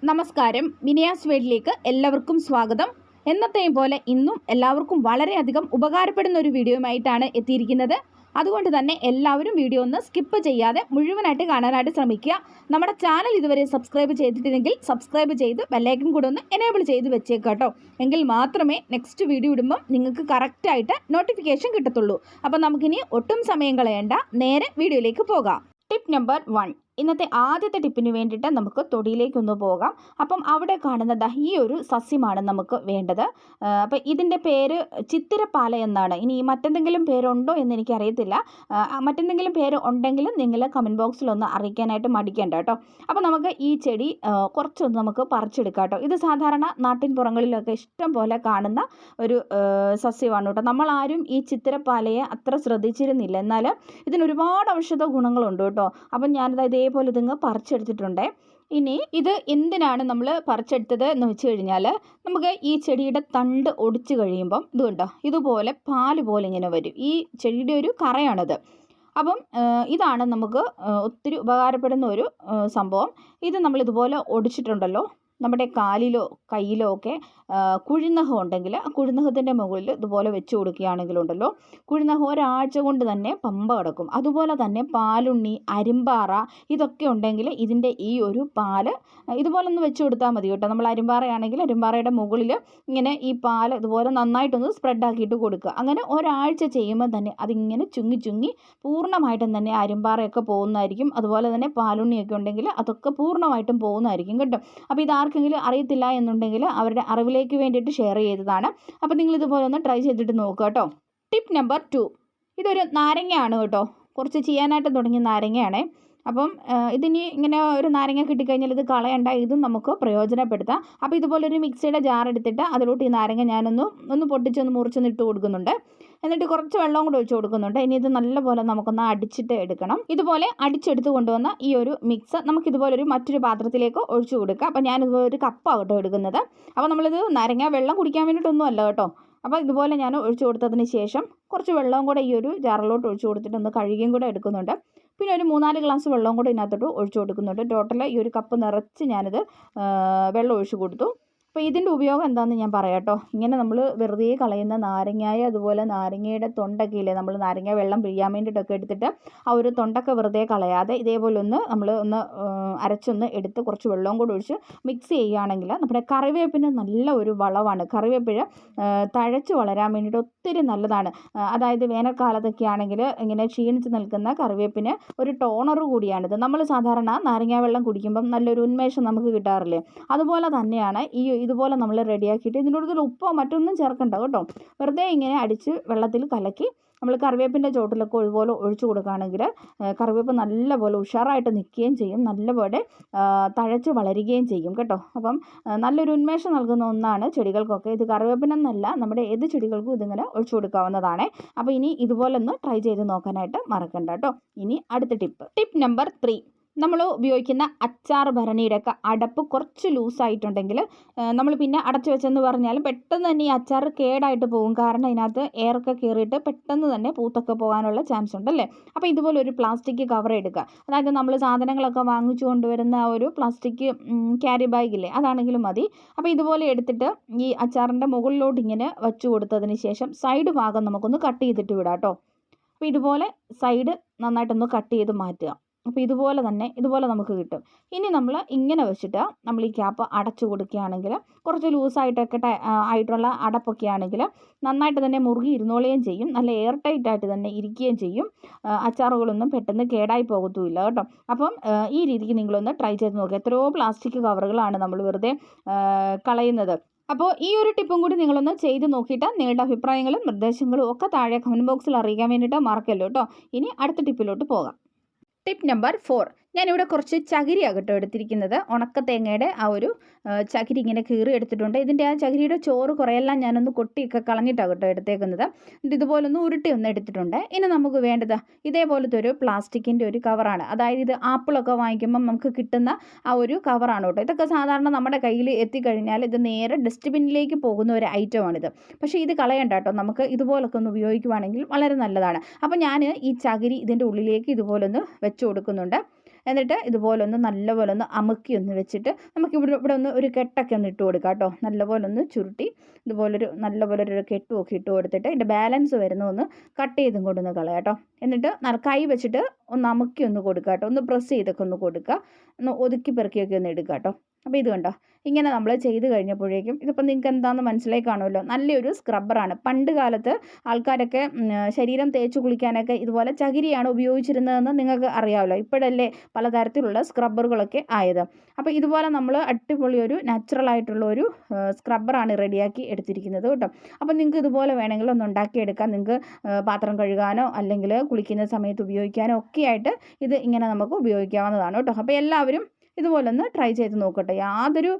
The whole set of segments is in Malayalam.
നമസ്കാരം, മിനിയാസ് വേഡിലേക്ക് എല്ലാവർക്കും സ്വാഗതം. എന്നത്തെയും പോലെ ഇന്നും എല്ലാവർക്കും വളരെയധികം ഉപകാരപ്പെടുന്ന ഒരു വീഡിയോയുമായിട്ടാണ് എത്തിയിരിക്കുന്നത്. അതുകൊണ്ട് തന്നെ എല്ലാവരും വീഡിയോ ഒന്ന് സ്കിപ്പ് ചെയ്യാതെ മുഴുവനായിട്ട് കാണാനായിട്ട് ശ്രമിക്കുക. നമ്മുടെ ചാനൽ ഇതുവരെ സബ്സ്ക്രൈബ് ചെയ്തിട്ടില്ലെങ്കിൽ സബ്സ്ക്രൈബ് ചെയ്ത് ബെല്ലൈക്കൺ കൂടെ ഒന്ന് എനേബിൾ ചെയ്ത് വെച്ചേക്കാം കേട്ടോ. എങ്കിൽ മാത്രമേ നെക്സ്റ്റ് വീഡിയോ ഇടുമ്പം നിങ്ങൾക്ക് കറക്റ്റായിട്ട് നോട്ടിഫിക്കേഷൻ കിട്ടത്തുള്ളൂ. അപ്പോൾ നമുക്കിനി ഒട്ടും സമയം കളയേണ്ട, നേരെ വീഡിയോയിലേക്ക് പോകാം. Tip number 1. ഇന്നത്തെ ആദ്യത്തെ ടിപ്പിന് വേണ്ടിയിട്ട് നമുക്ക് തൊടിയിലേക്കൊന്ന് പോകാം. അപ്പം അവിടെ കാണുന്നത് ഈ ഒരു സസ്യമാണ് നമുക്ക് വേണ്ടത്. അപ്പം ഇതിൻ്റെ പേര് ചിത്തിരപ്പാല എന്നാണ്. ഇനി മറ്റെന്തെങ്കിലും പേരുണ്ടോ എന്ന് എനിക്കറിയത്തില്ല. മറ്റെന്തെങ്കിലും പേര് ഉണ്ടെങ്കിലും നിങ്ങൾ കമൻറ്റ് ബോക്സിലൊന്ന് അറിയിക്കാനായിട്ട് മടിക്കേണ്ട കേട്ടോ. അപ്പോൾ നമുക്ക് ഈ ചെടി കുറച്ചൊന്ന് നമുക്ക് പറിച്ചെടുക്കാം കേട്ടോ. ഇത് സാധാരണ നാട്ടിൻപുറങ്ങളിലൊക്കെ ഇഷ്ടം പോലെ കാണുന്ന ഒരു സസ്യമാണ് കേട്ടോ. നമ്മളാരും ഈ ചിത്തിരപ്പാലയെ അത്ര ശ്രദ്ധിച്ചിരുന്നില്ല. എന്നാൽ ഇതിന് ഒരുപാട് ഔഷധ ഗുണങ്ങളുണ്ട് കേട്ടോ. അപ്പം ഞാനിത് ഇതേപോലെ ഇതിങ്ങ് പറിച്ചെടുത്തിട്ടുണ്ട്. ഇനി ഇത് എന്തിനാണ് നമ്മൾ പറിച്ചെടുത്തത് എന്ന് വെച്ച് കഴിഞ്ഞാൽ, നമുക്ക് ഈ ചെടിയുടെ തണ്ട് ഒടിച്ച് കഴിയുമ്പം ഇത് കണ്ടോ, ഇതുപോലെ പാല് പോലെ ഇങ്ങനെ വരും. ഈ ചെടിയുടെ ഒരു കറയാണിത്. അപ്പം ഇതാണ് നമുക്ക് ഒത്തിരി ഉപകാരപ്പെടുന്ന ഒരു സംഭവം. ഇത് നമ്മളിതുപോലെ ഒടിച്ചിട്ടുണ്ടല്ലോ, നമ്മുടെ കാലിലോ കയ്യിലോ ഒക്കെ കുഴിനഖം ഉണ്ടെങ്കിൽ ആ കുഴിനഖത്തിൻ്റെ മുകളിൽ ഇതുപോലെ വെച്ച് കൊടുക്കുകയാണെങ്കിലുണ്ടല്ലോ, കുഴിനഖം ഒരാഴ്ച കൊണ്ട് തന്നെ പമ്പ കിടക്കും. അതുപോലെ തന്നെ പാലുണ്ണി, അരിമ്പാറ ഇതൊക്കെ ഉണ്ടെങ്കിൽ ഇതിൻ്റെ ഈ ഒരു പാല് ഇതുപോലെ ഒന്ന് വെച്ച് കൊടുത്താൽ മതി കേട്ടോ. നമ്മൾ അരിമ്പാറയാണെങ്കിൽ അരിമ്പാറയുടെ മുകളിൽ ഇങ്ങനെ ഈ പാല് ഇതുപോലെ നന്നായിട്ടൊന്ന് സ്പ്രെഡാക്കിയിട്ട് കൊടുക്കുക. അങ്ങനെ ഒരാഴ്ച ചെയ്യുമ്പോൾ തന്നെ അതിങ്ങനെ ചുങ്ങി ചുങ്ങി പൂർണ്ണമായിട്ടും തന്നെ അരിമ്പാറയൊക്കെ പോകുന്നതായിരിക്കും. അതുപോലെ തന്നെ പാലുണ്ണിയൊക്കെ ഉണ്ടെങ്കിൽ അതൊക്കെ പൂർണ്ണമായിട്ടും പോകുന്നതായിരിക്കും കേട്ടോ. അപ്പോൾ ഇതാർക്കെങ്കിലും അറിയത്തില്ല എന്നുണ്ടെങ്കിൽ അവരുടെ അറിവിലേക്ക് വേണ്ടിയിട്ട് ഷെയർ ചെയ്തതാണ്. അപ്പോൾ നിങ്ങൾ ഇതുപോലെ ഒന്ന് ട്രൈ ചെയ്തിട്ട് നോക്കുക കേട്ടോ. Tip number 2. ഇതൊരു നാരങ്ങയാണ് കേട്ടോ. കുറച്ച് ചെയ്യാനായിട്ട് തുടങ്ങിയ നാരങ്ങയാണ്. അപ്പം ഇതിനി ഇങ്ങനെ ഒരു നാരങ്ങ കിട്ടിക്കഴിഞ്ഞാൽ ഇത് കളയണ്ട, ഇതും നമുക്ക് പ്രയോജനപ്പെടുത്താം. അപ്പോൾ ഇതുപോലൊരു മിക്സിയുടെ ജാർ എടുത്തിട്ട് അതിലോട്ട് ഈ നാരങ്ങ ഞാനൊന്ന് പൊട്ടിച്ചൊന്ന് മുറിച്ചൊന്ന് ഇട്ട് കൊടുക്കുന്നുണ്ട്. എന്നിട്ട് കുറച്ച് വെള്ളവും കൂടെ ഒഴിച്ച് കൊടുക്കുന്നുണ്ട്. ഇനി ഇത് നല്ലപോലെ നമുക്കൊന്ന് അടിച്ചിട്ട് എടുക്കണം. ഇതുപോലെ അടിച്ചെടുത്ത് കൊണ്ടുവന്ന ഈ ഒരു മിക്സ് നമുക്കിതുപോലെ മറ്റൊരു പാത്രത്തിലേക്ക് ഒഴിച്ചു കൊടുക്കാം. അപ്പോൾ ഞാനിതുപോലെ ഒരു കപ്പാണ് കേട്ടോ എടുക്കുന്നത്. അപ്പോൾ നമ്മളിത് നാരങ്ങ വെള്ളം കുടിക്കാൻ വേണ്ടിയിട്ടൊന്നും അല്ല കേട്ടോ. അപ്പോൾ ഇതുപോലെ ഞാൻ ഒഴിച്ചു കൊടുത്തതിന് ശേഷം കുറച്ച് വെള്ളവും കൂടെ ഈ ഒരു ജാറിലോട്ട് ഒഴിച്ചു കൊടുത്തിട്ട് ഒന്ന് കഴുകിയും കൂടെ എടുക്കുന്നുണ്ട്. പിന്നെ ഒരു 3-4 ഗ്ലാസ് വെള്ളവും കൂടെ ഇതിനകത്തോട്ട് ഒഴിച്ചു കൊടുക്കുന്നുണ്ട്. ടോട്ടൽ ഈ ഒരു കപ്പ് നിറച്ച് ഞാനിത് വെള്ളം ഒഴിച്ചു കൊടുത്തു. അപ്പോൾ ഇതിൻ്റെ ഉപയോഗം എന്താണെന്ന് ഞാൻ പറയാം കേട്ടോ. ഇങ്ങനെ നമ്മൾ വെറുതെ കളയുന്ന നാരങ്ങായ, അതുപോലെ നാരങ്ങയുടെ തൊണ്ടൊക്കെ ഇല്ലേ, നമ്മൾ നാരങ്ങ വെള്ളം പിഴിയാൻ വേണ്ടിയിട്ടൊക്കെ എടുത്തിട്ട് ആ ഒരു തൊണ്ടൊക്കെ വെറുതെ കളയാതെ ഇതേപോലെ നമ്മൾ അരച്ചൊന്ന് എടുത്ത് കുറച്ച് വെള്ളവും കൂടെ ഒഴിച്ച് മിക്സ് ചെയ്യുകയാണെങ്കിൽ നമ്മുടെ കറിവേപ്പിന് നല്ല ഒരു വളമാണ്. കറിവേപ്പില തഴച്ച് വളരാൻ വേണ്ടിയിട്ട് ഒത്തിരി നല്ലതാണ്. അതായത് വേനൽക്കാലത്തൊക്കെ ആണെങ്കിൽ ഇങ്ങനെ ക്ഷീണിച്ച് നിൽക്കുന്ന കറിവേപ്പിന് ഒരു ടോണർ കൂടിയാണിത്. നമ്മൾ സാധാരണ നാരങ്ങ വെള്ളം കുടിക്കുമ്പം നല്ലൊരു ഉന്മേഷം നമുക്ക് കിട്ടാറില്ലേ, അതുപോലെ തന്നെയാണ് ഇതുപോലെ നമ്മൾ റെഡിയാക്കിയിട്ട് ഇതിൻ്റെ ഉപ്പോ മറ്റൊന്നും ചേർക്കണ്ട കേട്ടോ. വെറുതെ ഇങ്ങനെ അടിച്ച് വെള്ളത്തിൽ കലക്കി നമ്മൾ കറിവേപ്പിൻ്റെ ചോട്ടിലൊക്കെ ഇതുപോലെ ഒഴിച്ചു കൊടുക്കുകയാണെങ്കിൽ കറിവേപ്പ് നല്ലപോലെ ഉഷാറായിട്ട് നിൽക്കുകയും ചെയ്യും, നല്ലപോലെ തഴച്ച് വളരുകയും ചെയ്യും കേട്ടോ. അപ്പം നല്ലൊരു ഉന്മേഷം നൽകുന്ന ഒന്നാണ് ചെടികൾക്കൊക്കെ. ഇത് കറിവേപ്പിനെന്നല്ല, നമ്മുടെ ഏത് ചെടികൾക്കും ഇതിങ്ങനെ ഒഴിച്ചു കൊടുക്കാവുന്നതാണ്. അപ്പോൾ ഇനി ഇതുപോലെ ഒന്ന് ട്രൈ ചെയ്ത് നോക്കാനായിട്ട് മറക്കണ്ട കേട്ടോ. ഇനി അടുത്ത ടിപ്പ് നമ്പർ 3. നമ്മൾ ഉപയോഗിക്കുന്ന അച്ചാർ ഭരണിയുടെയൊക്കെ അടപ്പ് കുറച്ച് ലൂസായിട്ടുണ്ടെങ്കിൽ നമ്മൾ പിന്നെ അടച്ചു വെച്ചെന്ന് പറഞ്ഞാലും പെട്ടെന്ന് തന്നെ ഈ അച്ചാർ കേടായിട്ട് പോകും. കാരണം ഇതിനകത്ത് എയറൊക്കെ കയറിയിട്ട് പെട്ടെന്ന് തന്നെ പൂത്തൊക്കെ പോകാനുള്ള ചാൻസ് ഉണ്ടല്ലേ. അപ്പോൾ ഇതുപോലെ ഒരു പ്ലാസ്റ്റിക് കവർ എടുക്കുക. അതായത് നമ്മൾ സാധനങ്ങളൊക്കെ വാങ്ങിച്ചു കൊണ്ടുവരുന്ന ആ ഒരു പ്ലാസ്റ്റിക് ക്യാരി ബാഗില്ലേ, അതാണെങ്കിലും മതി. അപ്പോൾ ഇതുപോലെ എടുത്തിട്ട് ഈ അച്ചാറിൻ്റെ മുകളിലോട്ട് ഇങ്ങനെ വെച്ച് കൊടുത്തതിന് ശേഷം സൈഡ് ഭാഗം നമുക്കൊന്ന് കട്ട് ചെയ്തിട്ട് വിടാം കേട്ടോ. അപ്പോൾ ഇതുപോലെ സൈഡ് നന്നായിട്ടൊന്ന് കട്ട് ചെയ്ത് മാറ്റുക. അപ്പോൾ ഇതുപോലെ നമുക്ക് കിട്ടും. ഇനി നമ്മൾ ഇങ്ങനെ വെച്ചിട്ട് നമ്മൾ ഈ ക്യാപ്പ് അടച്ചു കൊടുക്കുകയാണെങ്കിൽ കുറച്ച് ലൂസായിട്ടൊക്കെ ആയിട്ടുള്ള അടപ്പൊക്കെ ആണെങ്കിൽ നന്നായിട്ട് തന്നെ മുറുകി ഇരുന്നോളുകയും ചെയ്യും, നല്ല എയർ ടൈറ്റായിട്ട് തന്നെ ഇരിക്കുകയും ചെയ്യും. അച്ചാറുകളൊന്നും പെട്ടെന്ന് കേടായി പോകത്തുമില്ല കേട്ടോ. അപ്പം ഈ രീതിക്ക് നിങ്ങളൊന്ന് ട്രൈ ചെയ്ത് നോക്കുക. എത്രയോ പ്ലാസ്റ്റിക് കവറുകളാണ് നമ്മൾ വെറുതെ കളയുന്നത്. അപ്പോൾ ഈ ഒരു ടിപ്പും കൂടി നിങ്ങളൊന്ന് ചെയ്ത് നോക്കിയിട്ട് നിങ്ങളുടെ അഭിപ്രായങ്ങളും നിർദ്ദേശങ്ങളും ഒക്കെ താഴെ കമൻറ്റ് ബോക്സിൽ അറിയിക്കാൻ വേണ്ടിയിട്ട് മറക്കല്ലോ കേട്ടോ. ഇനി അടുത്ത ടിപ്പിലോട്ട് പോകാം. Tip number 4. ഞാനിവിടെ കുറച്ച് ചകിരിയാണ് കേട്ടോ എടുത്തിരിക്കുന്നത്. ഉണക്ക തേങ്ങയുടെ ആ ഒരു ചകിരി ഇങ്ങനെ കീറി എടുത്തിട്ടുണ്ട്. ഇതിൻ്റെ ആ ചകിരിയുടെ ചോറ് കുറേയെല്ലാം ഞാനൊന്ന് കൊട്ടിയൊക്കെ കളഞ്ഞിട്ടാണ് കേട്ടോ എടുത്തേക്കുന്നത്. എന്നിട്ട് ഇതുപോലൊന്ന് ഉരുട്ടി ഒന്ന് എടുത്തിട്ടുണ്ട്. ഇനി നമുക്ക് വേണ്ടത് ഇതേപോലത്തെ ഒരു പ്ലാസ്റ്റിക്കിൻ്റെ ഒരു കവറാണ്. അതായത് ഇത് ആപ്പിളൊക്കെ വാങ്ങിക്കുമ്പം നമുക്ക് കിട്ടുന്ന ആ ഒരു കവറാണ് കേട്ടോ. ഇതൊക്കെ സാധാരണ നമ്മുടെ കയ്യിൽ എത്തിക്കഴിഞ്ഞാൽ ഇത് നേരെ ഡസ്റ്റ്ബിന്നിലേക്ക് പോകുന്ന ഒരു ഐറ്റമാണിത്. പക്ഷേ ഇത് കളയണ്ട കേട്ടോ. നമുക്ക് ഇതുപോലൊക്കെ ഒന്ന് ഉപയോഗിക്കുവാണെങ്കിൽ വളരെ നല്ലതാണ്. അപ്പോൾ ഞാൻ ഈ ചകിരി ഇതിൻ്റെ ഉള്ളിലേക്ക് ഇതുപോലൊന്ന് വെച്ച് കൊടുക്കുന്നുണ്ട്. എന്നിട്ട് ഇതുപോലെ ഒന്ന് നല്ലപോലെ ഒന്ന് അമുക്കി ഒന്ന് വെച്ചിട്ട് നമുക്ക് ഇവിടെ ഒന്ന് ഒരു കെട്ടൊക്കെ ഒന്ന് ഇട്ട് കൊടുക്കാം കേട്ടോ. നല്ലപോലെ ഒന്ന് ചുരുട്ടി ഇതുപോലൊരു നല്ലപോലെ ഒരു കെട്ടുമൊക്കെ ഇട്ട് കൊടുത്തിട്ട് ഇതിൻ്റെ ബാലൻസ് വരുന്ന ഒന്ന് കട്ട് ചെയ്തും കൊണ്ടൊന്ന് കളയാം കേട്ടോ. എന്നിട്ട് കൈ വെച്ചിട്ട് ഒന്ന് അമുക്കി ഒന്ന് കൊടുക്കുക കേട്ടോ. ഒന്ന് പ്രസ് ചെയ്തൊക്കെ ഒന്ന് കൊടുക്കുക. ഒന്ന് ഒതുക്കി പെറുക്കിയൊക്കെ ഒന്ന് എടുക്കുക കേട്ടോ. അപ്പോൾ ഇത് കണ്ടോ, ഇങ്ങനെ നമ്മൾ ചെയ്ത് കഴിഞ്ഞപ്പോഴേക്കും ഇതിപ്പോൾ നിങ്ങൾക്ക് എന്താണെന്ന് മനസ്സിലായി കാണുമല്ലോ. നല്ലൊരു സ്ക്രബ്ബറാണ്. പണ്ട് കാലത്ത് ആൾക്കാരൊക്കെ ശരീരം തേച്ച് കുളിക്കാനൊക്കെ ഇതുപോലെ ചകിരിയാണ് ഉപയോഗിച്ചിരുന്നതെന്ന് നിങ്ങൾക്ക് അറിയാമല്ലോ. ഇപ്പോഴല്ലേ പലതരത്തിലുള്ള സ്ക്രബ്ബറുകളൊക്കെ ആയത്. അപ്പോൾ ഇതുപോലെ നമ്മൾ അടിപൊളി ഒരു നാച്ചുറൽ ആയിട്ടുള്ള ഒരു സ്ക്രബ്ബറാണ് റെഡിയാക്കി എടുത്തിരിക്കുന്നത് കേട്ടോ. അപ്പോൾ നിങ്ങൾക്ക് ഇതുപോലെ വേണമെങ്കിൽ ഒന്ന് ഉണ്ടാക്കിയെടുക്കാം. നിങ്ങൾക്ക് പാത്രം കഴുകാനോ അല്ലെങ്കിൽ കുളിക്കുന്ന സമയത്ത് ഉപയോഗിക്കാനോ ഒക്കെ ആയിട്ട് ഇത് ഇങ്ങനെ നമുക്ക് ഉപയോഗിക്കാവുന്നതാണ് കേട്ടോ. അപ്പോൾ എല്ലാവരും ഇതുപോലെ ഒന്ന് ട്രൈ ചെയ്ത് നോക്കട്ടെ. യാതൊരു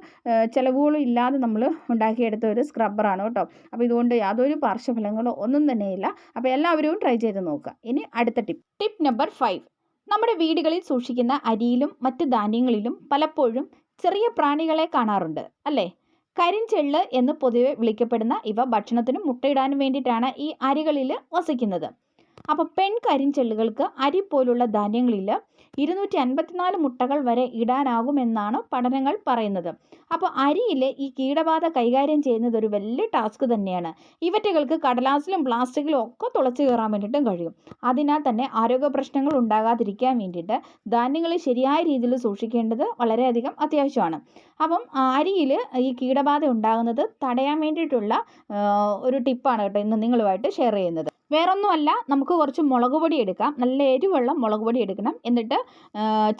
ചിലവുകളും ഇല്ലാതെ നമ്മൾ ഉണ്ടാക്കിയെടുത്ത ഒരു സ്ക്രബ്ബറാണ് കേട്ടോ. അപ്പോൾ ഇതുകൊണ്ട് യാതൊരു പാർശ്വഫലങ്ങളോ ഒന്നും തന്നെയില്ല. അപ്പോൾ എല്ലാവരും ട്രൈ ചെയ്ത് നോക്കുക. ഇനി അടുത്ത ടിപ്പ് നമ്പർ 5. നമ്മുടെ വീടുകളിൽ സൂക്ഷിക്കുന്ന അരിയിലും മറ്റ് ധാന്യങ്ങളിലും പലപ്പോഴും ചെറിയ പ്രാണികളെ കാണാറുണ്ട് അല്ലേ? കരിഞ്ചെള്ള് എന്ന് പൊതുവെ വിളിക്കപ്പെടുന്ന ഇവ ഭക്ഷണത്തിനും മുട്ടയിടാനും വേണ്ടിയിട്ടാണ് ഈ അരികളിൽ വസിക്കുന്നത്. അപ്പോൾ കരിഞ്ചെള്ളുകൾക്ക് അരി പോലുള്ള ധാന്യങ്ങളിൽ 254 മുട്ടകൾ വരെ ഇടാനാകുമെന്നാണ് പഠനങ്ങൾ പറയുന്നത്. അപ്പോൾ അരിയിലെ ഈ കീടബാധ കൈകാര്യം ചെയ്യുന്നത് ഒരു വലിയ ടാസ്ക് തന്നെയാണ്. ഇവറ്റകൾക്ക് കടലാസിലും പ്ലാസ്റ്റിക്കിലും ഒക്കെ തുളച്ചു കയറാൻ വേണ്ടിയിട്ടും കഴിയും. അതിനാൽ തന്നെ ആരോഗ്യ പ്രശ്നങ്ങൾ ഉണ്ടാകാതിരിക്കാൻ വേണ്ടിയിട്ട് ധാന്യങ്ങൾ ശരിയായ രീതിയിൽ സൂക്ഷിക്കേണ്ടത് വളരെയധികം അത്യാവശ്യമാണ്. അപ്പം അരിയിൽ ഈ കീടബാധ ഉണ്ടാകുന്നത് തടയാൻ വേണ്ടിയിട്ടുള്ള ഒരു ടിപ്പാണ് കേട്ടോ ഇന്ന് നിങ്ങളുമായിട്ട് ഷെയർ ചെയ്യുന്നത്. വേറൊന്നുമല്ല, നമുക്ക് കുറച്ച് മുളക് പൊടി എടുക്കാം. നല്ല എരിവുള്ള മുളക് പൊടി എടുക്കണം. എന്നിട്ട്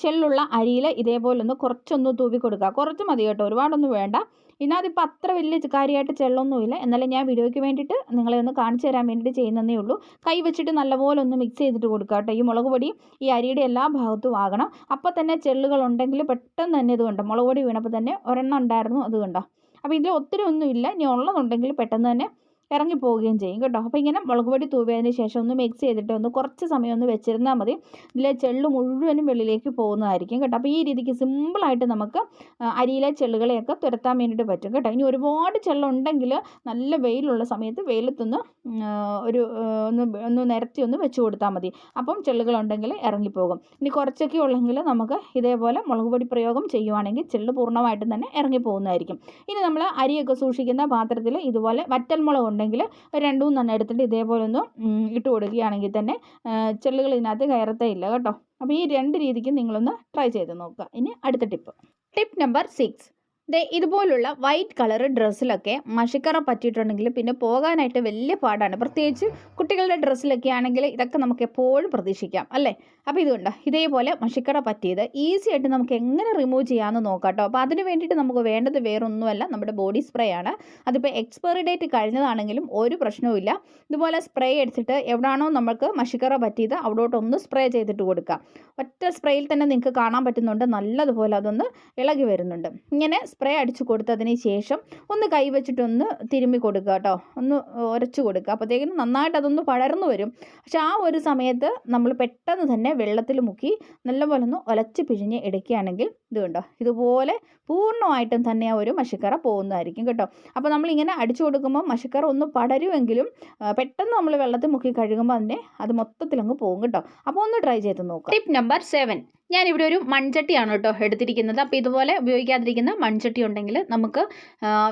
ചെള്ളുള്ള അരിയിൽ ഇതേപോലെ ഒന്ന് കുറച്ചൊന്ന് തൂവി കൊടുക്കുക. കുറച്ച് മതി കേട്ടോ, ഒരുപാടൊന്നും വേണ്ട. ഇതിനകത്തിപ്പോൾ അത്ര വലിയ കാര്യമായിട്ട് ചെള്ളൊന്നുമില്ല. എന്നാലും ഞാൻ വീഡിയോയ്ക്ക് വേണ്ടിയിട്ട് നിങ്ങളെ ഒന്ന് കാണിച്ചു തരാൻ വേണ്ടിയിട്ട് ചെയ്യുന്നതേ ഉള്ളൂ. കൈ വെച്ചിട്ട് നല്ലപോലെ ഒന്ന് മിക്സ് ചെയ്തിട്ട് കൊടുക്കുക കേട്ടോ. ഈ മുളക് പൊടി ഈ അരിയുടെ എല്ലാ ഭാഗത്തും ആകണം. അപ്പോൾ തന്നെ ചെള്ളുകൾ ഉണ്ടെങ്കിൽ പെട്ടെന്ന് തന്നെ ഇത് കണ്ടോ, മുളക് പൊടി വീണപ്പോൾ തന്നെ ഒരെണ്ണം ഉണ്ടായിരുന്നു, അത് കണ്ടോ. അപ്പോൾ ഇതിൽ ഒത്തിരി ഒന്നുമില്ല. ഇനി ഉള്ളതുണ്ടെങ്കിൽ പെട്ടെന്ന് തന്നെ ഇറങ്ങിപ്പോവുകയും ചെയ്യും കേട്ടോ. അപ്പോൾ ഇങ്ങനെ മുളക് പൊടി തൂവിയതിന് ശേഷം ഒന്ന് മിക്സ് ചെയ്തിട്ട് ഒന്ന് കുറച്ച് സമയം ഒന്ന് വെച്ചിരുന്നാൽ മതി. ഇതിലെ ചെള്ള് മുഴുവനും വെളിയിലേക്ക് പോകുന്നതായിരിക്കും കേട്ടോ. അപ്പോൾ ഈ രീതിക്ക് സിമ്പിളായിട്ട് നമുക്ക് അരിയിലെ ചെള്ളുകളെയൊക്കെ തുരത്താൻ വേണ്ടിയിട്ട് പറ്റും കേട്ടോ. ഇനി ഒരുപാട് ചെള്ളുണ്ടെങ്കിൽ നല്ല വെയിലുള്ള സമയത്ത് വെയിലത്തൊന്ന് ഒന്ന് നിരത്തി ഒന്ന് വെച്ച് കൊടുത്താൽ മതി. അപ്പം ചെള്ളുകളുണ്ടെങ്കിൽ ഇറങ്ങിപ്പോകും. ഇനി കുറച്ചൊക്കെ ഉള്ളെങ്കിൽ നമുക്ക് ഇതേപോലെ മുളക് പൊടി പ്രയോഗം ചെയ്യുവാണെങ്കിൽ ചെള്ള് പൂർണ്ണമായിട്ടും തന്നെ ഇറങ്ങിപ്പോകുന്നതായിരിക്കും. ഇനി നമ്മൾ അരിയൊക്കെ സൂക്ഷിക്കുന്ന പാത്രത്തിൽ ഇതുപോലെ വറ്റൽമുളക് ഉണ്ടെങ്കിൽ 2-3 എടുത്തിട്ട് ഇതേപോലെ ഒന്ന് ഇട്ട് കൊടുക്കുകയാണെങ്കിൽ തന്നെ ചെള്ളുകൾ ഇതിനകത്ത് കയറത്തേ ഇല്ല കേട്ടോ. അപ്പോൾ ഈ 2 രീതിക്ക് നിങ്ങളൊന്ന് ട്രൈ ചെയ്ത് നോക്കുക. ഇനി അടുത്ത ടിപ്പ് നമ്പർ 6. ഇതുപോലുള്ള വൈറ്റ് കളർ ഡ്രസ്സിലൊക്കെ മഷിക്കറ പറ്റിയിട്ടുണ്ടെങ്കിൽ പിന്നെ പോകാനായിട്ട് വലിയ പാടാണ്. പ്രത്യേകിച്ച് കുട്ടികളുടെ ഡ്രസ്സിലൊക്കെ ആണെങ്കിൽ ഇതൊക്കെ നമുക്ക് എപ്പോഴും പ്രതീക്ഷിക്കാം അല്ലേ? അപ്പോൾ ഇതുകൊണ്ട് ഇതേപോലെ മഷിക്കറ പറ്റിയത് ഈസി ആയിട്ട് നമുക്ക് എങ്ങനെ റിമൂവ് ചെയ്യാമെന്ന് നോക്കാം കേട്ടോ. അപ്പോൾ അതിന് വേണ്ടിയിട്ട് നമുക്ക് വേണ്ടത് വേറൊന്നുമല്ല, നമ്മുടെ ബോഡി സ്പ്രേ ആണ്. അതിപ്പോൾ എക്സ്പയറി ഡേറ്റ് കഴിഞ്ഞതാണെങ്കിലും ഒരു പ്രശ്നവുമില്ല. ഇതുപോലെ സ്പ്രേ എടുത്തിട്ട് എവിടെയാണോ നമുക്ക് മഷിക്കറ പറ്റിയത് അവിടോട്ടൊന്ന് സ്പ്രേ ചെയ്തിട്ട് കൊടുക്കാം. ഒറ്റ സ്പ്രേയിൽ തന്നെ നിങ്ങൾക്ക് കാണാൻ പറ്റുന്നുണ്ട്, നല്ലതുപോലെ അതൊന്ന് ഇളകി വരുന്നുണ്ട്. ഇങ്ങനെ സ്പ്രേ അടിച്ച് കൊടുത്തതിന് ശേഷം ഒന്ന് കൈ വെച്ചിട്ടൊന്ന് തിരുമ്മി കൊടുക്കുക കേട്ടോ. ഒന്ന് ഉരച്ച് കൊടുക്കുക. അപ്പോഴത്തേക്കും നന്നായിട്ട് അതൊന്ന് പടർന്നു വരും. പക്ഷെ ആ ഒരു സമയത്ത് നമ്മൾ പെട്ടെന്ന് തന്നെ വെള്ളത്തിൽ മുക്കി നല്ലപോലെ ഒന്ന് ഒലച്ച് പിഴിഞ്ഞ് എടുക്കുകയാണെങ്കിൽ ഇത് കണ്ടോ, ഇതുപോലെ പൂർണ്ണമായിട്ടും തന്നെ ആ ഒരു മഷിക്കറ പോകുന്നതായിരിക്കും കേട്ടോ. അപ്പോൾ നമ്മളിങ്ങനെ അടിച്ചു കൊടുക്കുമ്പോൾ മഷിക്കറ ഒന്ന് പടരുമെങ്കിലും പെട്ടെന്ന് നമ്മൾ വെള്ളത്തിൽ മുക്കി കഴുകുമ്പോൾ തന്നെ അത് മൊത്തത്തിലങ്ങ് പോകും കേട്ടോ. അപ്പോൾ ഒന്ന് ട്രൈ ചെയ്ത് നോക്കാം. Tip number 7. ഞാനിവിടെ ഒരു മൺചട്ടിയാണ് കേട്ടോ എടുത്തിരിക്കുന്നത്. അപ്പോൾ ഇതുപോലെ ഉപയോഗിക്കാതിരിക്കുന്ന മൺചട്ടി ഉണ്ടെങ്കിൽ നമുക്ക്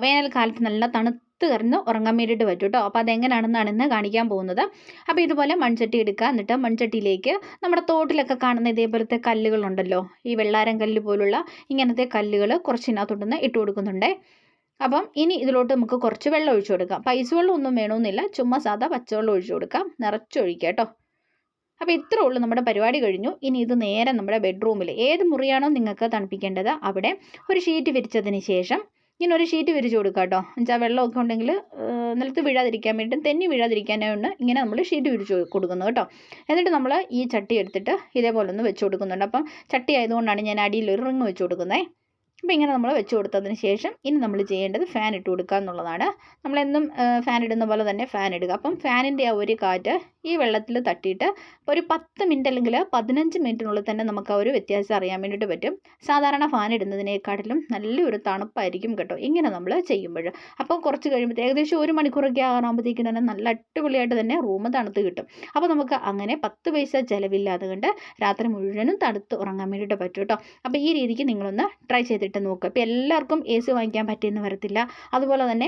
വേനൽക്കാലത്ത് നല്ല തണുത്ത് കിടന്ന് ഉറങ്ങാൻ വേണ്ടിയിട്ട് പറ്റും കേട്ടോ. അപ്പോൾ അതെങ്ങനെയാണെന്നാണ് ഇന്ന് കാണിക്കാൻ പോകുന്നത്. അപ്പോൾ ഇതുപോലെ മൺചട്ടി എടുക്കുക. എന്നിട്ട് മൺചട്ടിയിലേക്ക് നമ്മുടെ തോട്ടിലൊക്കെ കാണുന്ന ഇതേപോലത്തെ കല്ലുകളുണ്ടല്ലോ, ഈ വെള്ളാരം കല്ല് പോലുള്ള ഇങ്ങനത്തെ കല്ലുകൾ കുറച്ചിനകത്തോട്ടൊന്ന് ഇട്ട് കൊടുക്കുന്നുണ്ട്. അപ്പം ഇനി ഇതിലോട്ട് നമുക്ക് കുറച്ച് വെള്ളം ഒഴിച്ചു കൊടുക്കാം. പൈസ വെള്ളം ഒന്നും വേണമെന്നില്ല, ചുമ്മാ സാധാ പച്ചവെള്ളം ഒഴിച്ചു കൊടുക്കാം. നിറച്ചൊഴിക്കുക കേട്ടോ. അപ്പോൾ ഇത്രേ ഉള്ളൂ, നമ്മുടെ പരിപാടി കഴിഞ്ഞു. ഇനി ഇത് നേരെ നമ്മുടെ ബെഡ്റൂമിൽ ഏത് മുറിയാണോ നിങ്ങൾക്ക് തണുപ്പിക്കേണ്ടത് അവിടെ ഒരു ഷീറ്റ് വിരിച്ചതിന് ശേഷം ഇങ്ങനെ ഒരു ഷീറ്റ് വിരിച്ച് കൊടുക്കുക കേട്ടോ. എന്നുവെച്ചാൽ വെള്ളമൊക്കെ ഉണ്ടെങ്കിൽ നിലത്ത് വീഴാതിരിക്കാൻ വേണ്ടിയിട്ടും തെന്നി വീഴാതിരിക്കാനാണ് ഇങ്ങനെ നമ്മൾ ഷീറ്റ് വിരിച്ച് കൊടുക്കുന്നത് കേട്ടോ. എന്നിട്ട് നമ്മൾ ഈ ചട്ടി എടുത്തിട്ട് ഇതേപോലെ ഒന്ന് വെച്ച് കൊടുക്കുന്നുണ്ട്. അപ്പം ചട്ടി ആയതുകൊണ്ടാണ് ഞാൻ അടിയിൽ ഒരു റിങ് വെച്ച് കൊടുക്കുന്നത്. അപ്പോൾ ഇങ്ങനെ നമ്മൾ വെച്ച് കൊടുത്തതിന് ശേഷം ഇനി നമ്മൾ ചെയ്യേണ്ടത് ഫാൻ ഇട്ട് കൊടുക്കുക എന്നുള്ളതാണ്. നമ്മളെന്നും ഫാൻ ഇടുന്ന പോലെ തന്നെ ഫാൻ ഇടുക. അപ്പം ഫാനിൻ്റെ ആ ഒരു കാറ്റ് ഈ വെള്ളത്തിൽ തട്ടിയിട്ട് ഒരു 10 മിനിറ്റ് അല്ലെങ്കിൽ 15 മിനിറ്റിനുള്ളിൽ തന്നെ നമുക്ക് ആ ഒരു വ്യത്യാസം അറിയാൻ വേണ്ടിയിട്ട് പറ്റും. സാധാരണ ഫാൻ ഇടുന്നതിനേക്കാട്ടിലും നല്ലൊരു തണുപ്പായിരിക്കും കേട്ടോ ഇങ്ങനെ നമ്മൾ ചെയ്യുമ്പോൾ. അപ്പോൾ കുറച്ച് കഴിയുമ്പോൾ ഏകദേശം 1 മണിക്കൂറൊക്കെ ആകാറാകുമ്പോഴത്തേക്കും തന്നെ നല്ല അടിപൊളിയായിട്ട് തന്നെ റൂം തണുത്ത് കിട്ടും. അപ്പോൾ നമുക്ക് അങ്ങനെ 10 പൈസ ചിലവില്ലാതെ കൊണ്ട് രാത്രി മുഴുവനും തണുത്ത് ഉറങ്ങാൻ വേണ്ടിയിട്ട് പറ്റും കേട്ടോ. അപ്പോൾ ഈ രീതിക്ക് നിങ്ങളൊന്ന് ട്രൈ ചെയ്തിട്ട് നോക്കുക. ഇപ്പോൾ എല്ലാവർക്കും AC വാങ്ങിക്കാൻ പറ്റിയെന്ന് വരത്തില്ല. അതുപോലെ തന്നെ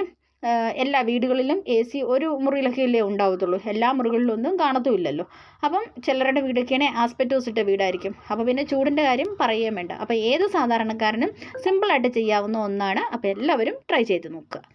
എല്ലാ വീടുകളിലും AC ഒരു മുറിയിലൊക്കെ അല്ലേ ഉണ്ടാവത്തുള്ളൂ, എല്ലാ മുറികളിലൊന്നും കാണത്തുമില്ലല്ലോ. അപ്പം ചിലരുടെ വീടൊക്കെയാണെങ്കിൽ ആസ്പെറ്റോസ് ഇട്ട വീടായിരിക്കും. അപ്പോൾ പിന്നെ ചൂടിൻ്റെ കാര്യം പറയുകയും വേണ്ട. അപ്പോൾ ഏത് സാധാരണക്കാരനും സിമ്പിളായിട്ട് ചെയ്യാവുന്ന ഒന്നാണ്. അപ്പോൾ എല്ലാവരും ട്രൈ ചെയ്ത് നോക്കുക.